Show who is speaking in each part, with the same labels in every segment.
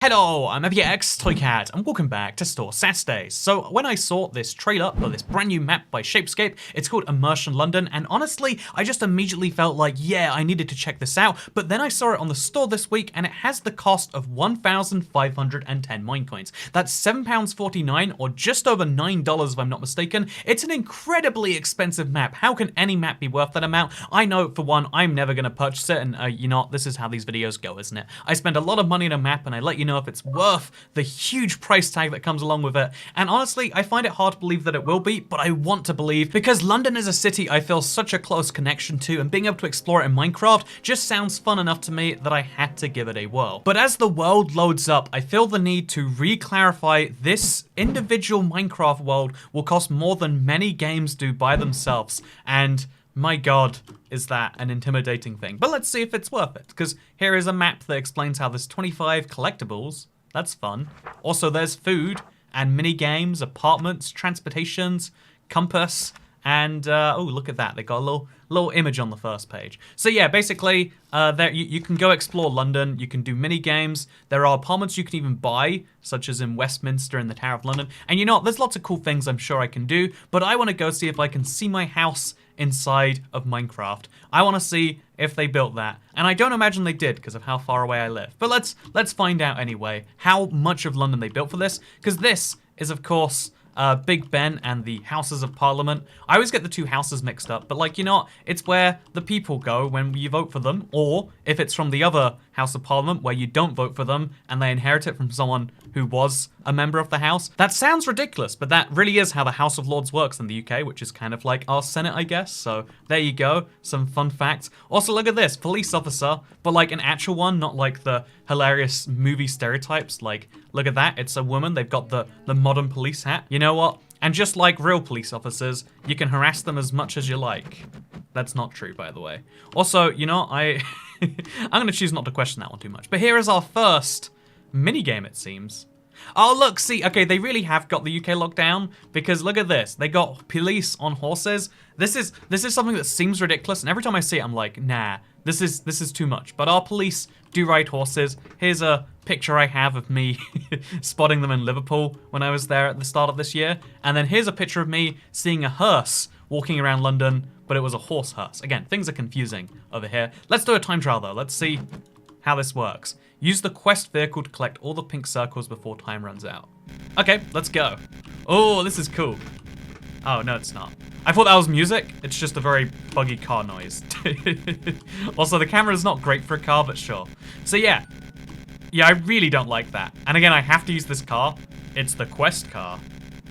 Speaker 1: Hello, I'm Toycat, and welcome back to Store Saturdays. So when I saw this trailer for this brand new map by Shapescape, it's called Immersion London, and honestly, I just immediately felt like, yeah, I needed to check this out, but then I saw it on the store this week, and it has the cost of 1,510 minecoins. That's £7.49, or just over $9 if I'm not mistaken. It's an incredibly expensive map. How can any map be worth that amount? I know, for one, I'm never going to purchase it, and you know, this is how these videos go, isn't it? I spend a lot of money on a map, and I let you know if it's worth the huge price tag that comes along with it. And honestly, I find it hard to believe that it will be, but I want to believe, because London is a city I feel such a close connection to, and being able to explore it in Minecraft just sounds fun enough to me that I had to give it a whirl. But as the world loads up, I feel the need to re-clarify this individual Minecraft world will cost more than many games do by themselves. And my god, is that an intimidating thing. But let's see if it's worth it, because here is a map that explains how there's 25 collectibles. That's fun. Also, there's food and mini games, apartments, transportations, compass, and oh, look at that. They got a little image on the first page. So yeah, basically, there you can go explore London. You can do mini games. There are apartments you can even buy, such as in Westminster and the Tower of London. And you know, there's lots of cool things I'm sure I can do, but I want to go see if I can see my house inside of Minecraft. I want to see if they built that. And I don't imagine they did because of how far away I live. But let's find out anyway how much of London they built for this, because this is, of course, Big Ben and the Houses of Parliament. I always get the two houses mixed up, but like, you know, it's where the people go when you vote for them, or if it's from the other House of Parliament where you don't vote for them and they inherit it from someone who was a member of the House. That sounds ridiculous, but that really is how the House of Lords works in the UK, which is kind of like our Senate, I guess. So there you go, some fun facts. Also, look at this, police officer, but like an actual one, not like the hilarious movie stereotypes. Like, look at that, it's a woman, they've got the modern police hat. You know what? And just like real police officers, you can harass them as much as you like. That's not true, by the way. Also, you know, I'm gonna choose not to question that one too much. But here is our first minigame, it seems. Oh, look, see, okay, they really have got the UK locked down, because look at this. They got police on horses. This is something that seems ridiculous, and every time I see it, I'm like, nah, this is too much. But our police do ride horses. Here's a picture I have of me spotting them in Liverpool when I was there at the start of this year. And then here's a picture of me seeing a hearse walking around London, but it was a horse hearse. Again, things are confusing over here. Let's do a time trial though. Let's see how this works. Use the quest vehicle to collect all the pink circles before time runs out. Okay, let's go. Oh, this is cool. Oh, no, it's not. I thought that was music. It's just a very buggy car noise. Also, the camera is not great for a car, but sure. So yeah. Yeah, I really don't like that. And again, I have to use this car. It's the quest car.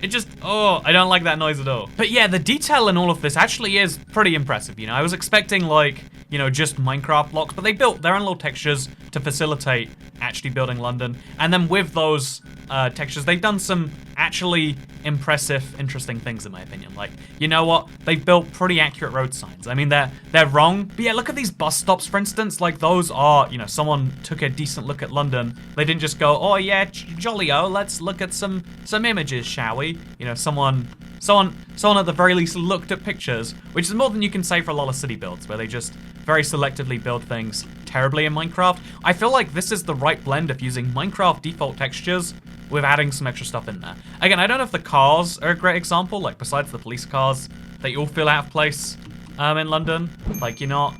Speaker 1: It just, oh, I don't like that noise at all. But yeah, the detail in all of this actually is pretty impressive, you know. I was expecting like, you know, just Minecraft blocks, but they built their own little textures to facilitate actually building London. And then with those textures, they've done some actually impressive, interesting things in my opinion. Like, you know what? They've built pretty accurate road signs. I mean, they're wrong. But yeah, look at these bus stops, for instance. Like those are, you know, someone took a decent look at London. They didn't just go, oh yeah, jolly-o, let's look at some images, shall we? You know, someone at the very least looked at pictures, which is more than you can say for a lot of city builds, where they just very selectively build things terribly in Minecraft. I feel like this is the right blend of using Minecraft default textures with adding some extra stuff in there. Again, I don't know if the cars are a great example, like besides the police cars, they all feel out of place in London. Like, you know,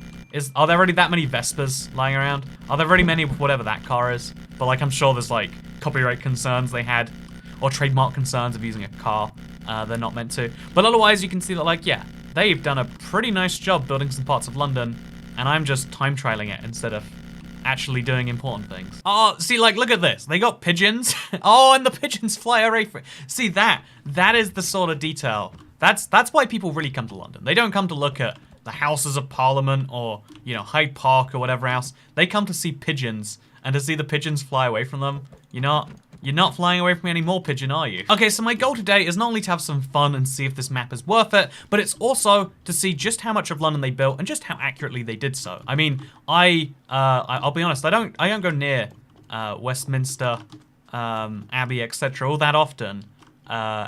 Speaker 1: are there really that many Vespers lying around? Are there really many with whatever that car is? But like, I'm sure there's like copyright concerns they had, or trademark concerns of using a car they're not meant to. But otherwise, you can see that, like, yeah, they've done a pretty nice job building some parts of London, and I'm just time trialing it instead of actually doing important things. Oh, see, like, look at this. They got pigeons. Oh, and the pigeons fly away from it. See, that is the sort of detail. That's why people really come to London. They don't come to look at the Houses of Parliament or, you know, Hyde Park or whatever else. They come to see pigeons, and to see the pigeons fly away from them. You're not flying away from me anymore, pigeon, are you? Okay, so my goal today is not only to have some fun and see if this map is worth it, but it's also to see just how much of London they built and just how accurately they did so. I mean, I'll be honest, I don't go near Westminster, Abbey, etc. all that often.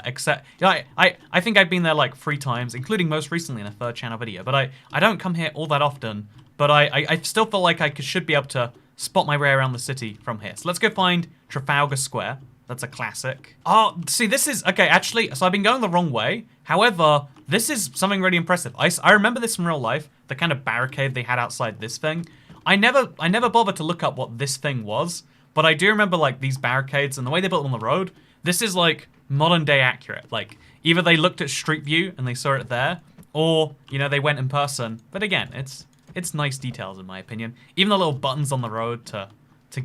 Speaker 1: Except, I think I've been there like 3 times, including most recently in a third channel video, but I don't come here all that often. But I still feel like I should be able to spot my way around the city from here. So let's go find Trafalgar Square. That's a classic. Oh, see, this is, okay, actually, so I've been going the wrong way. However, this is something really impressive. I remember this from real life, the kind of barricade they had outside this thing. I never bothered to look up what this thing was, but I do remember, like, these barricades and the way they built them on the road. This is, like, modern day accurate. Like, either they looked at Street View and they saw it there, or, you know, they went in person. But again, it's nice details in my opinion. Even the little buttons on the road to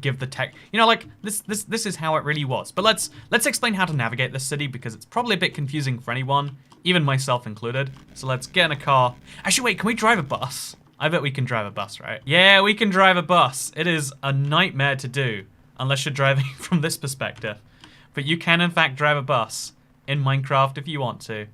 Speaker 1: give the tech, you know, like this is how it really was. But let's explain how to navigate this city because it's probably a bit confusing for anyone, even myself included. So let's get in a car. Actually, wait, can we drive a bus? I bet we can drive a bus, right? Yeah, we can drive a bus. It is a nightmare to do unless you're driving from this perspective. But you can in fact drive a bus in Minecraft if you want to.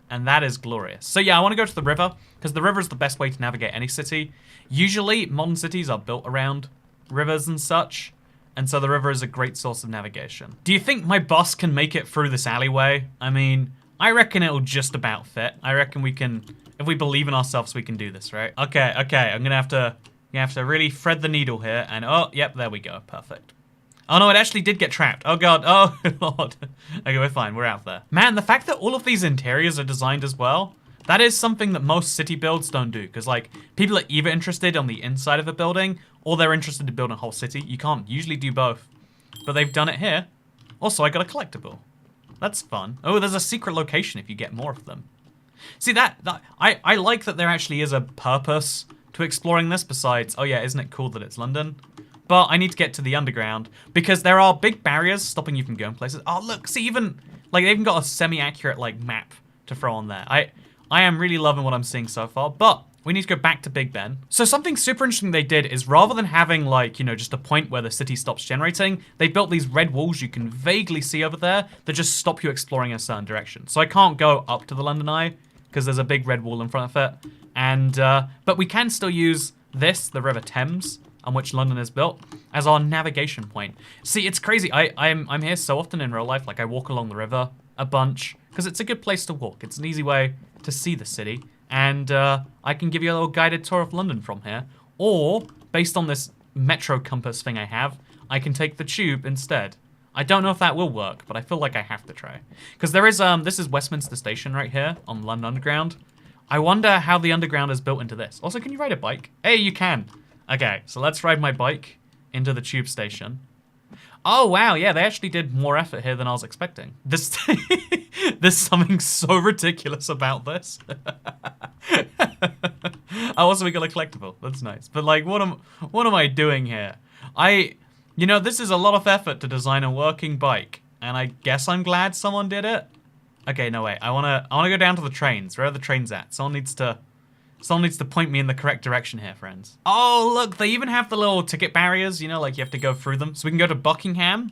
Speaker 1: And that is glorious. So yeah, I want to go to the river, because the river is the best way to navigate any city. Usually, modern cities are built around rivers and such, and so the river is a great source of navigation. Do you think my bus can make it through this alleyway? I mean, I reckon it'll just about fit. I reckon we can, if we believe in ourselves, we can do this, right? Okay, I'm gonna have to really thread the needle here, and oh, yep, there we go, perfect. Oh no, it actually did get trapped. Oh god, oh lord. Okay, we're fine, we're out there. Man, the fact that all of these interiors are designed as well, that is something that most city builds don't do. Because like, people are either interested on the inside of a building, or they're interested in building a whole city. You can't usually do both. But they've done it here. Also, I got a collectible. That's fun. Oh, there's a secret location if you get more of them. See, I like that there actually is a purpose to exploring this besides, oh yeah, isn't it cool that it's London? But I need to get to the underground because there are big barriers stopping you from going places. Oh, look, see, even, like, they've even got a semi-accurate, like, map to throw on there. I am really loving what I'm seeing so far, but we need to go back to Big Ben. So something super interesting they did is rather than having, like, you know, just a point where the city stops generating, they built these red walls you can vaguely see over there that just stop you exploring in a certain direction. So I can't go up to the London Eye because there's a big red wall in front of it. And, but we can still use this, the River Thames, on which London is built, as our navigation point. See, it's crazy. I'm here so often in real life, like I walk along the river a bunch, because it's a good place to walk. It's an easy way to see the city, and I can give you a little guided tour of London from here. Or, based on this metro compass thing I have, I can take the tube instead. I don't know if that will work, but I feel like I have to try. Because there is, this is Westminster Station right here on London Underground. I wonder how the Underground is built into this. Also, can you ride a bike? Hey, you can. Okay, so let's ride my bike into the tube station. Oh, wow, yeah, they actually did more effort here than I was expecting. This, there's something so ridiculous about this. Oh, also we got a collectible, that's nice. But like, what am I doing here? You know, this is a lot of effort to design a working bike, and I guess I'm glad someone did it. Okay, no, wait, I wanna go down to the trains. Where are the trains at? Someone needs to point me in the correct direction here, friends. Oh, look, they even have the little ticket barriers, you know, like you have to go through them. So we can go to Buckingham,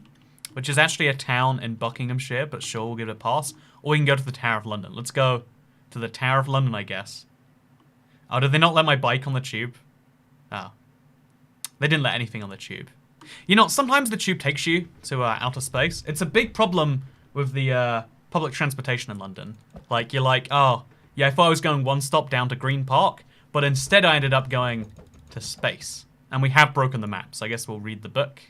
Speaker 1: which is actually a town in Buckinghamshire, but sure, we'll give it a pass. Or we can go to the Tower of London. Let's go to the Tower of London, I guess. Oh, did they not let my bike on the tube? Oh. They didn't let anything on the tube. You know, sometimes the tube takes you to outer space. It's a big problem with the public transportation in London. Like, you're like, oh, yeah, I thought I was going one stop down to Green Park, but instead I ended up going to space. And we have broken the map, so I guess we'll read the book.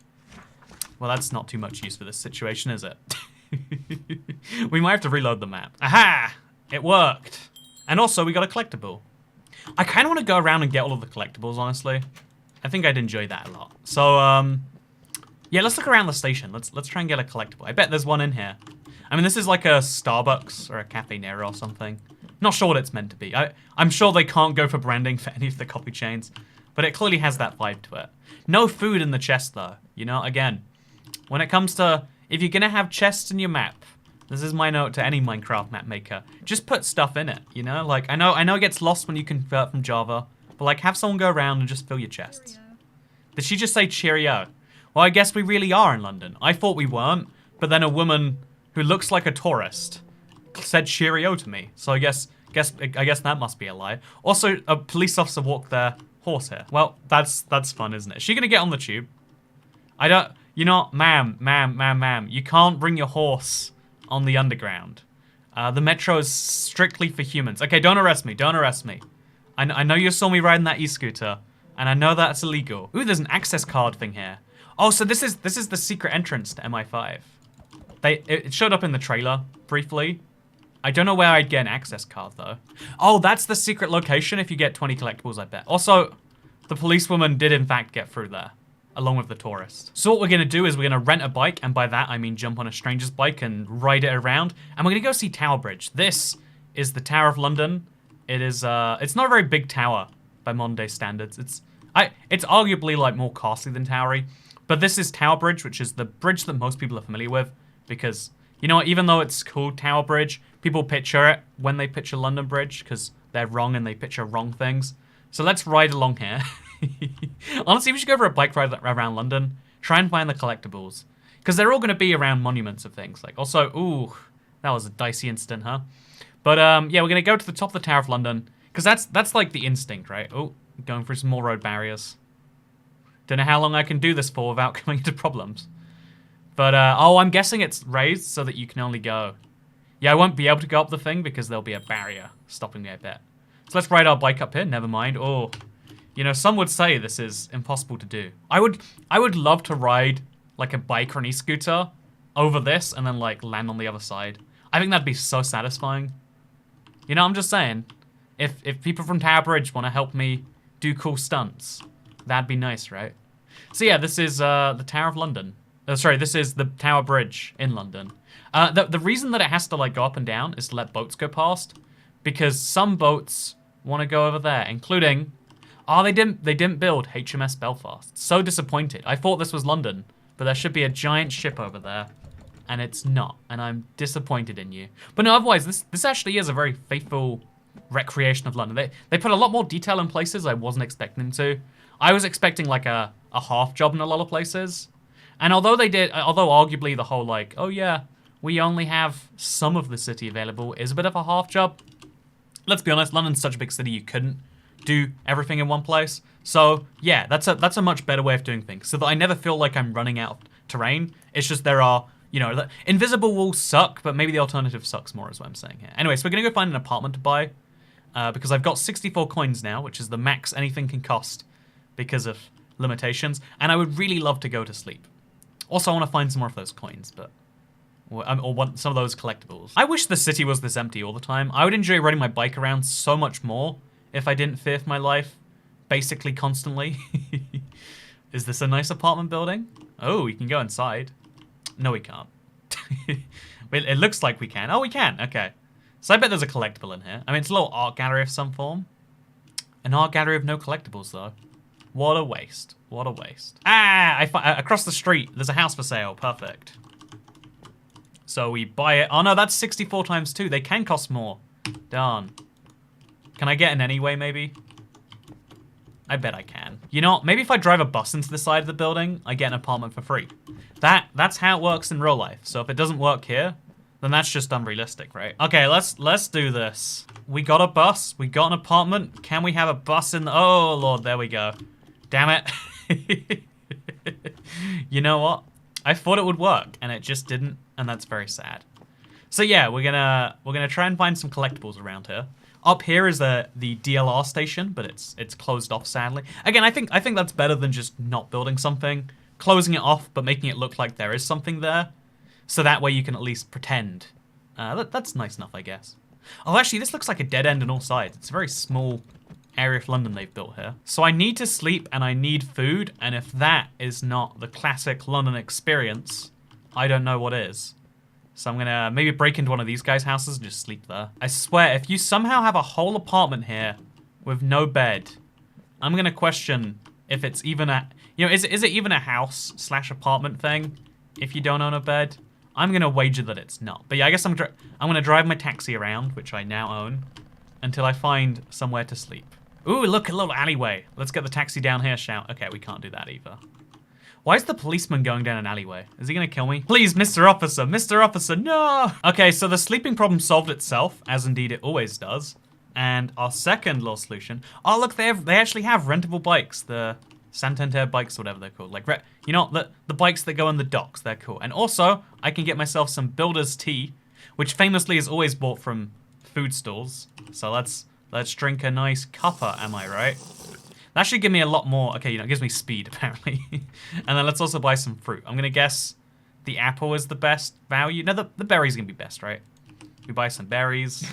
Speaker 1: Well, that's not too much use for this situation, is it? We might have to reload the map. Aha! It worked. And also, we got a collectible. I kind of want to go around and get all of the collectibles, honestly. I think I'd enjoy that a lot. So, yeah, let's look around the station. Let's try and get a collectible. I bet there's one in here. I mean, this is like a Starbucks or a Cafe Nero or something. Not sure what it's meant to be. I'm sure they can't go for branding for any of the coffee chains, but it clearly has that vibe to it. No food in the chest, though. You know, again, when it comes to, if you're going to have chests in your map, this is my note to any Minecraft map maker, just put stuff in it, you know? Like, I know it gets lost when you convert from Java, but like, have someone go around and just fill your chests. Cheerio. Did she just say cheerio? Well, I guess we really are in London. I thought we weren't, but then a woman who looks like a tourist said cheerio to me. So I guess that must be a lie. Also, a police officer walked their horse here. Well, that's fun, isn't it? Is she gonna get on the tube? I don't, you know, ma'am, you can't bring your horse on the underground. The metro is strictly for humans. Okay, don't arrest me, don't arrest me. I know you saw me riding that e-scooter, And I know that's illegal. Ooh, there's an access card thing here. Oh, so this is the secret entrance to MI5. It showed up in the trailer briefly. I don't know where I'd get an access card though. Oh, that's the secret location if you get 20 collectibles, I bet. Also, the policewoman did in fact get through there, along with the tourist. So what we're gonna do is we're gonna rent a bike, and by that I mean jump on a stranger's bike and ride it around, and we're gonna go see Tower Bridge. This is the Tower of London. It is, it's not a very big tower by modern day standards. It's arguably like more costly than Towery, but this is Tower Bridge, which is the bridge that most people are familiar with, because, you know what, even though it's called Tower Bridge, people picture it when they picture London Bridge, because they're wrong and they picture wrong things. So let's ride along here. Honestly, we should go for a bike ride around London, try and find the collectibles, because they're all going to be around monuments of things. Like, also, ooh, that was a dicey instant, huh? But yeah, we're going to go to the top of the Tower of London, because that's like the instinct, right? Oh, going through some more road barriers. Don't know how long I can do this for without coming into problems. But, oh, I'm guessing it's raised so that you can only go. Yeah, I won't be able to go up the thing because there'll be a barrier stopping me, I bet. So let's ride our bike up here, never mind. Oh, you know, some would say this is impossible to do. I would love to ride like a bike or an e-scooter over this and then like land on the other side. I think that'd be so satisfying. You know, I'm just saying, if people from Tower Bridge want to help me do cool stunts, that'd be nice, right? So yeah, this is the Tower of London. Sorry, this is the Tower Bridge in London. The reason that it has to like go up and down is to let boats go past, because some boats want to go over there, including, oh, they didn't build HMS Belfast. So disappointed. I thought this was London, but there should be a giant ship over there, and it's not, and I'm disappointed in you. But no, otherwise, this actually is a very faithful recreation of London. They put a lot more detail in places I wasn't expecting them to. I was expecting like a half job in a lot of places. And although arguably the whole like, oh yeah, we only have some of the city available is a bit of a half job. Let's be honest, London's such a big city you couldn't do everything in one place. So yeah, that's a much better way of doing things, so that I never feel like I'm running out of terrain. It's just there are, you know, the invisible walls suck, but maybe the alternative sucks more is what I'm saying here. Anyway, so we're gonna go find an apartment to buy, because I've got 64 coins now, which is the max anything can cost because of limitations, and I would really love to go to sleep. Also, I want to find some more of those coins, but... or want some of those collectibles. I wish the city was this empty all the time. I would enjoy riding my bike around so much more if I didn't fear for my life, basically constantly. Is this a nice apartment building? Oh, we can go inside. No, we can't. It looks like we can. Oh, we can. Okay. So I bet there's a collectible in here. I mean, it's a little art gallery of some form. An art gallery of no collectibles, though. What a waste. What a waste. Ah! Across the street, there's a house for sale. Perfect. So we buy it. Oh no, that's 64 times 2. They can cost more. Darn. Can I get in anyway, maybe? I bet I can. You know, maybe if I drive a bus into the side of the building, I get an apartment for free. That's how it works in real life. So if it doesn't work here, then that's just unrealistic, right? Okay, let's do this. We got a bus. We got an apartment. Can we have a bus in the... Oh, Lord, there we go. Damn it. You know what? I thought it would work, and it just didn't, and that's very sad. So yeah, we're gonna try and find some collectibles around here. Up here is the Dlr Station, but it's closed off, sadly. Again, I think that's better than just not building something, closing it off, but making it look like there is something there, so that way you can at least pretend. That's nice enough, I guess. Oh, actually, this looks like a dead end on all sides. It's a very small area of London they've built here. So I need to sleep and I need food, and if that is not the classic London experience, I don't know what is. So I'm gonna maybe break into one of these guys' houses and just sleep there. I swear, if you somehow have a whole apartment here with no bed, I'm gonna question if it's even a, you know, is it even a house / apartment thing if you don't own a bed? I'm gonna wager that it's not. But yeah, I guess I'm gonna drive my taxi around, which I now own, until I find somewhere to sleep. Ooh, look, a little alleyway. Let's get the taxi down here, shout. Okay, we can't do that either. Why is the policeman going down an alleyway? Is he gonna kill me? Please, Mr. Officer, no! Okay, so the sleeping problem solved itself, as indeed it always does. And our second little solution, oh look, they actually have rentable bikes, the Santander bikes, or whatever they're called. Like, you know, the bikes that go on the docks, they're cool. And also, I can get myself some builder's tea, which famously is always bought from food stalls. So let's drink a nice cuppa, am I right? That should give me a lot more. Okay, it gives me speed, apparently. And then let's also buy some fruit. I'm going to guess the apple is the best value. No, the berry's going to be best, right? We buy some berries.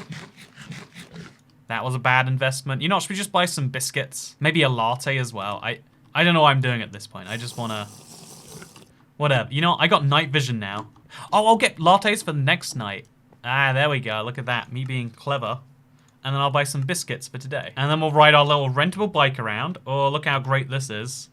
Speaker 1: That was a bad investment. Should we just buy some biscuits? Maybe a latte as well. I don't know what I'm doing at this point. I just want to... Whatever. I got night vision now. Oh, I'll get lattes for the next night. Ah, there we go. Look at that. Me being clever. And then I'll buy some biscuits for today. And then we'll ride our little rentable bike around. Oh, look how great this is.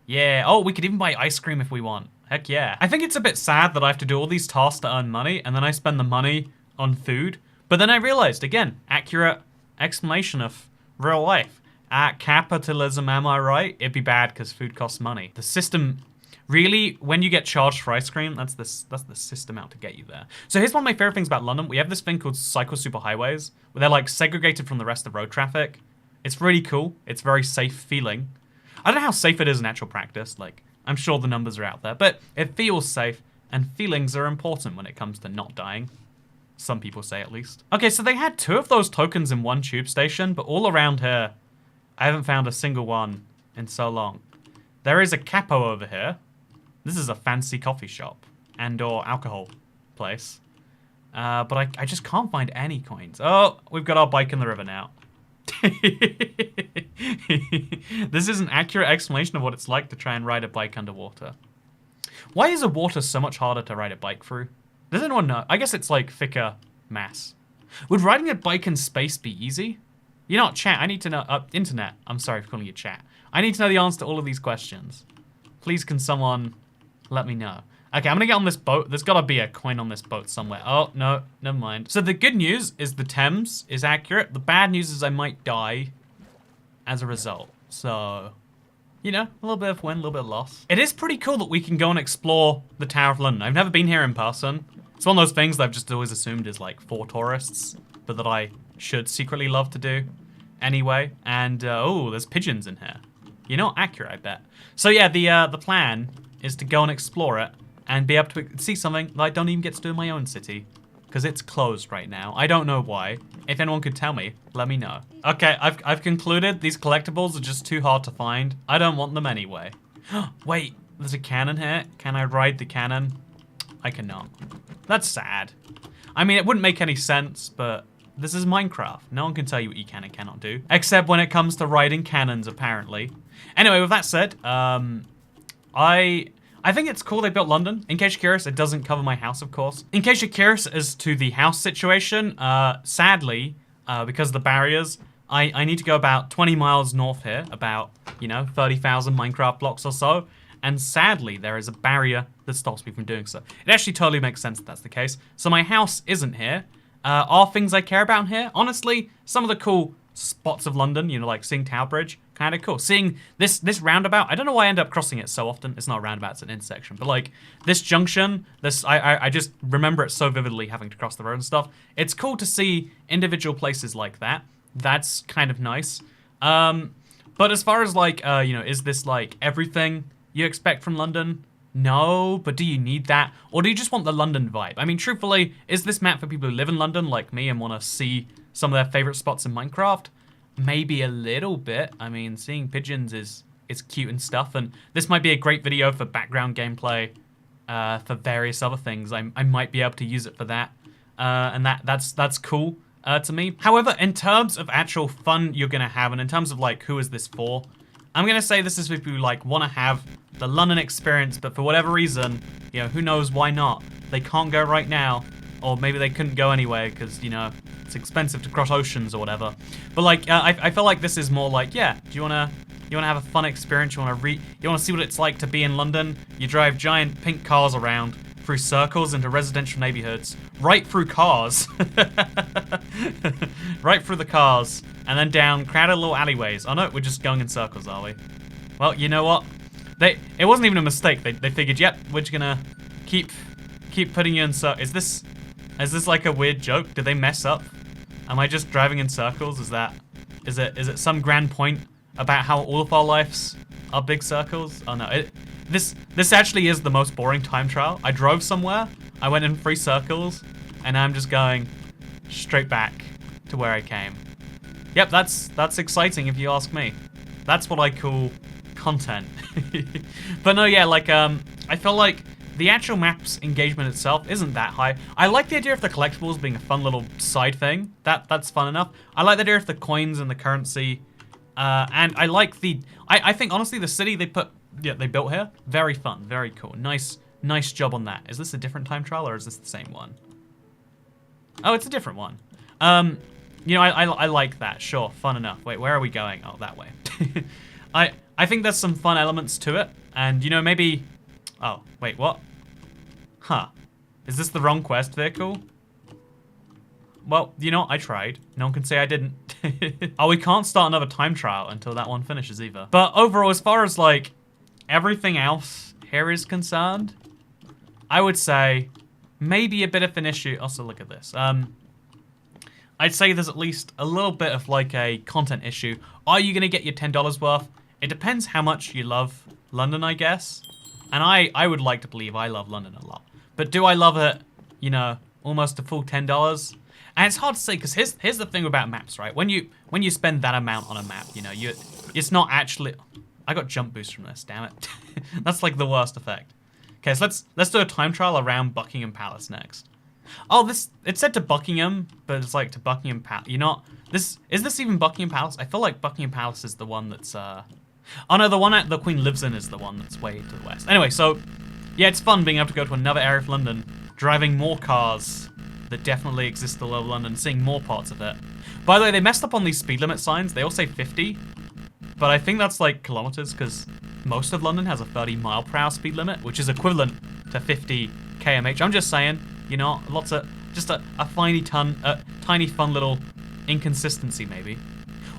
Speaker 1: Yeah. Oh, we could even buy ice cream if we want. Heck yeah. I think it's a bit sad that I have to do all these tasks to earn money, and then I spend the money on food. But then I realized, again, accurate explanation of real life. Capitalism, am I right? It'd be bad because food costs money. The system... Really, when you get charged for ice cream, that's the system out to get you there. So here's one of my favorite things about London. We have this thing called cycle superhighways, where they're like segregated from the rest of road traffic. It's really cool. It's very safe feeling. I don't know how safe it is in actual practice. Like, I'm sure the numbers are out there, but it feels safe, and feelings are important when it comes to not dying. Some people say, at least. Okay, so they had 2 of those tokens in one tube station, but all around here, I haven't found a single one in so long. There is a capo over here. This is a fancy coffee shop and/or alcohol place. But I just can't find any coins. Oh, we've got our bike in the river now. This is an accurate explanation of what it's like to try and ride a bike underwater. Why is the water so much harder to ride a bike through? Does anyone know? I guess it's like thicker mass. Would riding a bike in space be easy? Chat, I need to know... internet. I'm sorry for calling you chat. I need to know the answer to all of these questions. Please, can someone... let me know. Okay, I'm gonna get on this boat. There's gotta be a coin on this boat somewhere. Oh, no, never mind. So the good news is the Thames is accurate. The bad news is I might die as a result. So, a little bit of win, a little bit of loss. It is pretty cool that we can go and explore the Tower of London. I've never been here in person. It's one of those things that I've just always assumed is like for tourists, but that I should secretly love to do anyway. And, oh, there's pigeons in here. Accurate, I bet. So yeah, the plan is to go and explore it and be able to see something that I don't even get to do in my own city. Because it's closed right now. I don't know why. If anyone could tell me, let me know. Okay, I've concluded these collectibles are just too hard to find. I don't want them anyway. Wait, there's a cannon here. Can I ride the cannon? I cannot. That's sad. I mean, it wouldn't make any sense, but this is Minecraft. No one can tell you what you can and cannot do. Except when it comes to riding cannons, apparently. Anyway, with that said, I think it's cool they built London. In case you're curious, it doesn't cover my house, of course. In case you're curious as to the house situation, sadly, because of the barriers, I need to go about 20 miles north here, about, 30,000 Minecraft blocks or so. And sadly, there is a barrier that stops me from doing so. It actually totally makes sense that that's the case. So my house isn't here. Are things I care about here? Honestly, some of the cool spots of London, like seeing Tower Bridge, kind of cool. Seeing this roundabout, I don't know why I end up crossing it so often. It's not a roundabout, it's an intersection. But like this junction, I just remember it so vividly having to cross the road and stuff. It's cool to see individual places like that. That's kind of nice. But as far as like, is this like everything you expect from London? No, but do you need that? Or do you just want the London vibe? I mean, truthfully, is this map for people who live in London like me and want to see some of their favorite spots in Minecraft? Maybe a little bit. I mean, seeing pigeons is cute and stuff, and this might be a great video for background gameplay, for various other things. I might be able to use it for that, and that's cool to me. However, in terms of actual fun you're gonna have, and in terms of like who is this for, I'm gonna say this is for people who like want to have the London experience, but for whatever reason, who knows why not? They can't go right now. Or maybe they couldn't go anyway because, it's expensive to cross oceans or whatever. But like, I feel like this is more like, yeah, do you wanna have a fun experience? You wanna see what it's like to be in London? You drive giant pink cars around through circles into residential neighborhoods, right through cars, right through the cars, and then down crowded little alleyways. Oh no, we're just going in circles, are we? Well, you know what? It wasn't even a mistake. They figured, yep, we're just gonna keep putting you in circles. Is this like a weird joke? Did they mess up? Am I just driving in circles? Is it some grand point about how all of our lives are big circles? Oh no, this actually is the most boring time trial. I drove somewhere, I went in 3 circles, and I'm just going straight back to where I came. Yep, that's exciting if you ask me. That's what I call content. But no, yeah, like, I feel like the actual map's engagement itself isn't that high. I like the idea of the collectibles being a fun little side thing. That's fun enough. I like the idea of the coins and the currency. And I like the... I think, honestly, the city they built here, very fun, very cool. Nice job on that. Is this a different time trial, or is this the same one? Oh, it's a different one. You know, I like that. Sure, fun enough. Wait, where are we going? Oh, that way. I think there's some fun elements to it. And, you know, maybe... Oh, wait, what? Huh. Is this the wrong quest vehicle? Well, you know, I tried. No one can say I didn't. Oh, we can't start another time trial until that one finishes either. But overall, as far as, like, everything else here is concerned, I would say maybe a bit of an issue. Also, look at this. I'd say there's at least a little bit of, like, a content issue. Are you going to get your $10 worth? It depends how much you love London, I guess. And I would like to believe I love London a lot. But do I love it, you know, almost a full $10? And it's hard to say, because here's the thing about maps, right? When you spend that amount on a map, you know, it's not actually... I got jump boost from this, damn it. That's like the worst effect. Okay, so let's do a time trial around Buckingham Palace next. Oh, it said to Buckingham, but it's like to Buckingham Palace. You're not... Is this even Buckingham Palace? I feel like Buckingham Palace is the one that's... Oh no, the one that the Queen lives in is the one that's way to the west. Anyway, so... Yeah, it's fun being able to go to another area of London, driving more cars that definitely exist all over London, seeing more parts of it. By the way, they messed up on these speed limit signs. They all say 50, but I think that's like kilometers, because most of London has a 30-mile-per-hour speed limit, which is equivalent to 50 km/h. I'm just saying, you know, lots of, just a tiny fun little inconsistency maybe.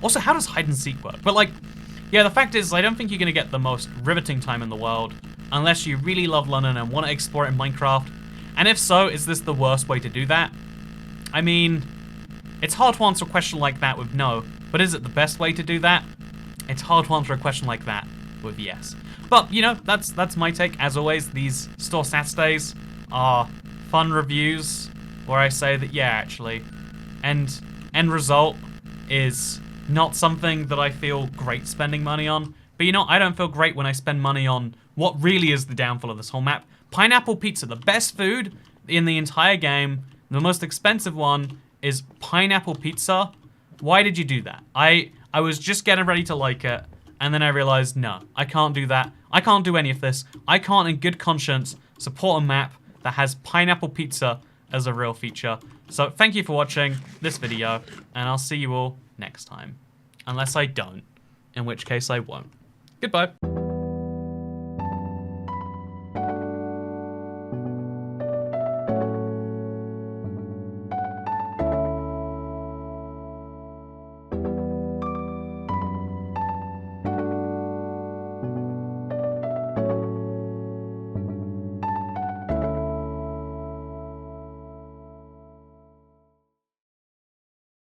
Speaker 1: Also, how does hide and seek work? But like, yeah, the fact is, I don't think you're gonna get the most riveting time in the world unless you really love London and want to explore it in Minecraft. And if so, is this the worst way to do that? I mean, it's hard to answer a question like that with no, but is it the best way to do that? It's hard to answer a question like that with yes. But, you know, that's my take. As always, these Store Saturdays are fun reviews where I say that, yeah, actually, end result is not something that I feel great spending money on. But, you know, I don't feel great when I spend money on what really is the downfall of this whole map. Pineapple pizza, the best food in the entire game. The most expensive one is pineapple pizza. Why did you do that? I was just getting ready to like it, and then I realized, no, I can't do that. I can't do any of this. I can't in good conscience support a map that has pineapple pizza as a real feature. So thank you for watching this video, and I'll see you all next time. Unless I don't, in which case I won't. Goodbye.